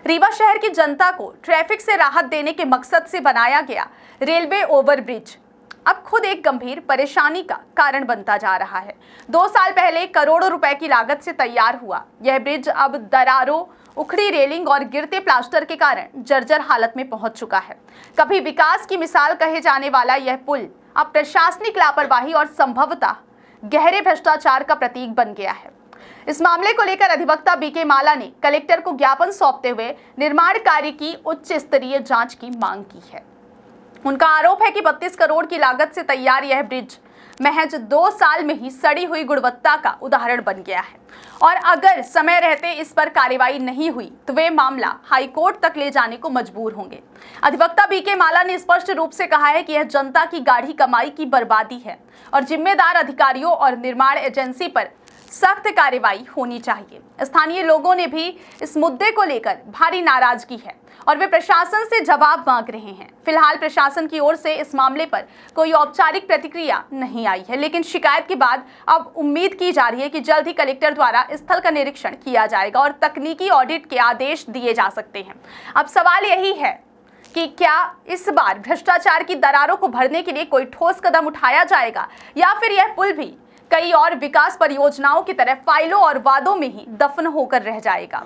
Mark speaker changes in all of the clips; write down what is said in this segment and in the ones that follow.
Speaker 1: रीवा शहर की जनता को ट्रैफिक से राहत देने के मकसद से बनाया गया रेलवे ओवरब्रिज अब खुद एक गंभीर परेशानी का कारण बनता जा रहा है। 2 साल पहले करोड़ों रुपए की लागत से तैयार हुआ यह ब्रिज अब दरारों, उखड़ी रेलिंग और गिरते प्लास्टर के कारण जर्जर हालत में पहुंच चुका है। कभी विकास की मिसाल कहे जाने वाला यह पुल अब प्रशासनिक लापरवाही और संभवतः गहरे भ्रष्टाचार का प्रतीक बन गया है। इस मामले को लेकर अधिवक्ता बीके माला ने कलेक्टर को ज्ञापन सौंपते हुए निर्माण कार्य की उच्च स्तरीय जांच की मांग की है। उनका आरोप है कि 32 करोड़ की लागत से तैयार यह ब्रिज महज 2 साल में ही सड़ी हुई गुणवत्ता का उदाहरण बन गया है और अगर समय रहते इस पर कार्रवाई नहीं हुई तो वे मामला हाईकोर्ट तक ले जाने को मजबूर होंगे। अधिवक्ता बीके माला ने स्पष्ट रूप से कहा है कि यह जनता की गाढ़ी कमाई की बर्बादी है और जिम्मेदार अधिकारियों और निर्माण एजेंसी पर सख्त कार्रवाई होनी चाहिए। स्थानीय लोगों ने भी इस मुद्दे को लेकर भारी नाराजगी है और वे प्रशासन से जवाब मांग रहे हैं। फिलहाल प्रशासन की ओर से इस मामले पर कोई औपचारिक प्रतिक्रिया नहीं आई है, लेकिन शिकायत के बाद अब उम्मीद की जा रही है कि जल्द ही कलेक्टर द्वारा स्थल का निरीक्षण किया जाएगा और तकनीकी ऑडिट के आदेश दिए जा सकते हैं। अब सवाल यही है कि क्या इस बार भ्रष्टाचार की दरारों को भरने के लिए कोई ठोस कदम उठाया जाएगा या फिर यह पुल भी कई और विकास परियोजनाओं की तरह फाइलों और वादों में ही दफन होकर रह जाएगा।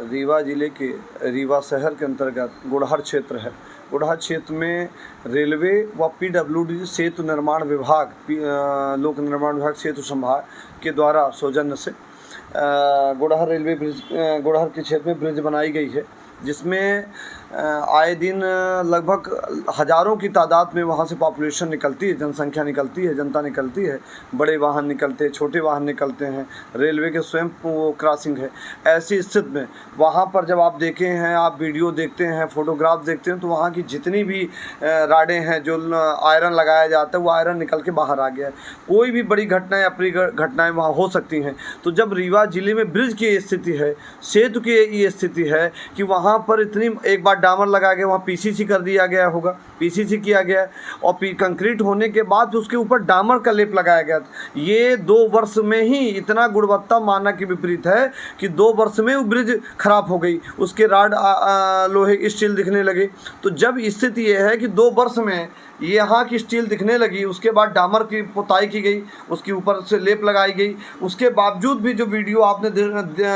Speaker 2: रीवा जिले के रीवा शहर के अंतर्गत गुड़हर क्षेत्र है। गुड़हर क्षेत्र में रेलवे व पीडब्ल्यूडी सेतु निर्माण विभाग, लोक निर्माण विभाग सेतु संभाग के द्वारा सौजन्य से गुड़हर रेलवे ब्रिज, गुड़हर के क्षेत्र में ब्रिज बनाई गई है, जिसमें आए दिन लगभग हज़ारों की तादाद में वहाँ से पॉपुलेशन निकलती है, जनसंख्या निकलती है, जनता निकलती है। बड़े वाहन निकलते हैं, छोटे वाहन निकलते हैं, रेलवे के स्वयं वो क्रॉसिंग है। ऐसी स्थिति में वहाँ पर जब आप देखे हैं, आप वीडियो देखते हैं, फोटोग्राफ देखते हैं, तो वहाँ की जितनी भी राडें हैं, जो आयरन लगाया जाता है, वो आयरन निकल के बाहर आ गया है। कोई भी बड़ी घटनाएँ, अप्रिय घटनाएँ वहाँ हो सकती हैं। तो जब रीवा जिले में ब्रिज की स्थिति है, सेतु की ये स्थिति है कि वहाँ पर इतनी, एक बार डामर लगा के वहाँ पीसीसी कर दिया गया होगा, पीसीसी किया गया और कंक्रीट होने के बाद उसके ऊपर डामर का लेप लगाया गया। ये 2 वर्ष में ही इतना गुणवत्ता मानक के विपरीत है कि 2 वर्ष में वो ब्रिज खराब हो गई, उसके राड लोहे स्टील दिखने लगे। तो जब स्थिति ये है कि 2 वर्ष में यहाँ की स्टील दिखने लगी, उसके बाद डामर की पुताई की गई, उसके ऊपर से लेप लगाई गई, उसके बावजूद भी जो वीडियो आपने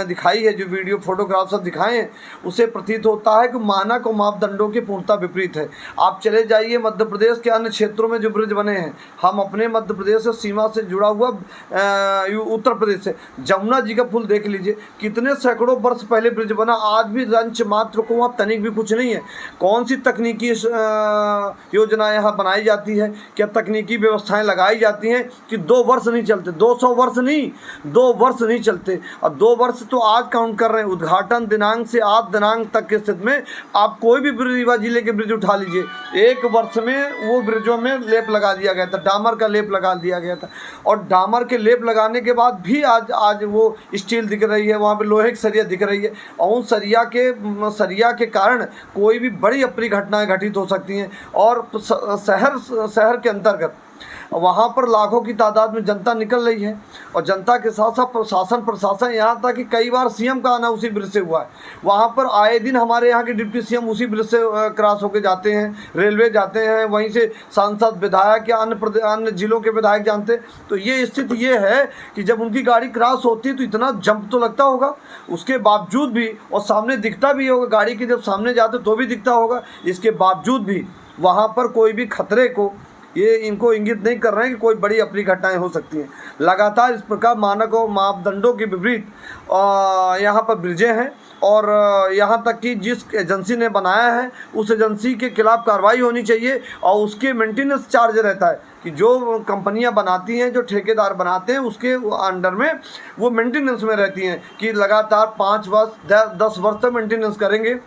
Speaker 2: दिखाई है, जो वीडियो फोटोग्राफ सब दिखाए हैं, उसे प्रतीत होता है कि मानक और मापदंडों के पूर्णता विपरीत है। आप चले जाइए मध्य प्रदेश के अन्य क्षेत्रों में जो ब्रिज बने हैं, हम अपने मध्य प्रदेश से सीमा से जुड़ा हुआ उत्तर प्रदेश से जमुना जी का पुल देख लीजिए, कितने सैकड़ों वर्ष पहले ब्रिज बना, आज भी रंच मात्र को वहाँ तनिक भी कुछ नहीं है। कौन सी तकनीकी योजनाएँ यहाँ बनाई जाती है, क्या तकनीकी व्यवस्थाएं लगाई जाती हैं कि 2 वर्ष नहीं चलते, 200 वर्ष नहीं, 2 वर्ष नहीं चलते। और 2 वर्ष तो आज काउंट कर रहे हैं, उद्घाटन दिनांक से आज दिनांक तक के स्थिति में आप कोई भी रीवा जिले के ब्रिज उठा लीजिए, 1 वर्ष में वो ब्रिजों में लेप लगा दिया गया था, डामर का लेप लगा दिया गया था। और डामर के लेप लगाने के बाद भी आज वो स्टील दिख रही है, वहाँ पर लोहे की सरिया दिख रही है और उन सरिया के कारण कोई भी बड़ी अप्रिय घटनाएं घटित हो सकती हैं। और शहर के अंतर्गत वहाँ पर लाखों की तादाद में जनता निकल रही है और जनता के साथ साथ प्रशासन यहाँ तक कि कई बार सीएम का आना उसी ब्रिज से हुआ है। वहाँ पर आए दिन हमारे यहाँ के डिप्टी सीएम उसी ब्रिज से क्रॉस होकर जाते हैं, रेलवे जाते हैं, वहीं से सांसद, विधायक या अन्य जिलों के विधायक जानते हैं। तो ये स्थिति ये है कि जब उनकी गाड़ी क्रॉस होती है तो इतना जंप तो लगता होगा, उसके बावजूद भी, और सामने दिखता भी होगा, गाड़ी के जब सामने जाते तो भी दिखता होगा, इसके बावजूद भी वहाँ पर कोई भी खतरे को ये इनको इंगित नहीं कर रहे हैं कि कोई बड़ी अप्रिय घटनाएं हो सकती हैं। लगातार इस प्रकार मानक और मापदंडों के विपरीत यहाँ पर ब्रिजें हैं और यहाँ तक कि जिस एजेंसी ने बनाया है उस एजेंसी के खिलाफ कार्रवाई होनी चाहिए और उसके मेंटेनेंस चार्ज रहता है कि जो कंपनियां बनाती हैं, जो ठेकेदार बनाते हैं, उसके अंडर में वो मेंटेनेंस में रहती हैं कि लगातार 5 वर्ष 10 वर्ष तक मेंटेनेंस करेंगे,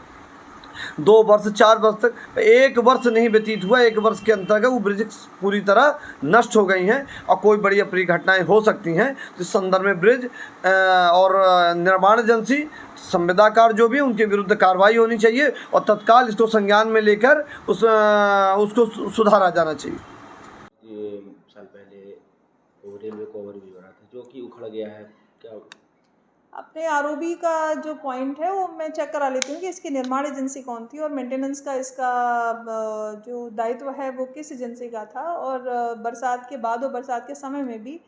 Speaker 2: 2 वर्ष 4 वर्ष तक। 1 वर्ष नहीं व्यतीत हुआ, 1 वर्ष के अंतर्गत वो ब्रिज पूरी तरह नष्ट हो गई हैं और कोई बड़ी अप्रिय घटनाएं हो सकती हैं। तो इस संदर्भ में ब्रिज और निर्माण एजेंसी, संविदाकार जो भी, उनके विरुद्ध कार्रवाई होनी चाहिए और तत्काल इसको संज्ञान में लेकर उसको सुधारा जाना चाहिए।
Speaker 3: साल पहले वो रेलवे का ओवरब्रिज बना था जो कि उखड़ गया है, क्या?
Speaker 4: अपने आरओबी का जो पॉइंट है वो मैं चेक करा लेती हूँ कि इसकी निर्माण एजेंसी कौन थी और मेंटेनेंस का इसका जो दायित्व है वो किस एजेंसी का था। और बरसात के बाद और बरसात के समय में भी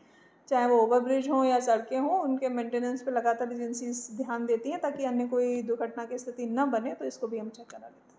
Speaker 4: चाहे वो ओवरब्रिज हो या सड़कें हों, उनके मेंटेनेंस पे लगातार एजेंसीज ध्यान देती हैं ताकि अन्य कोई दुर्घटना की स्थिति न बने। तो इसको भी हम चेक करा लेते हैं।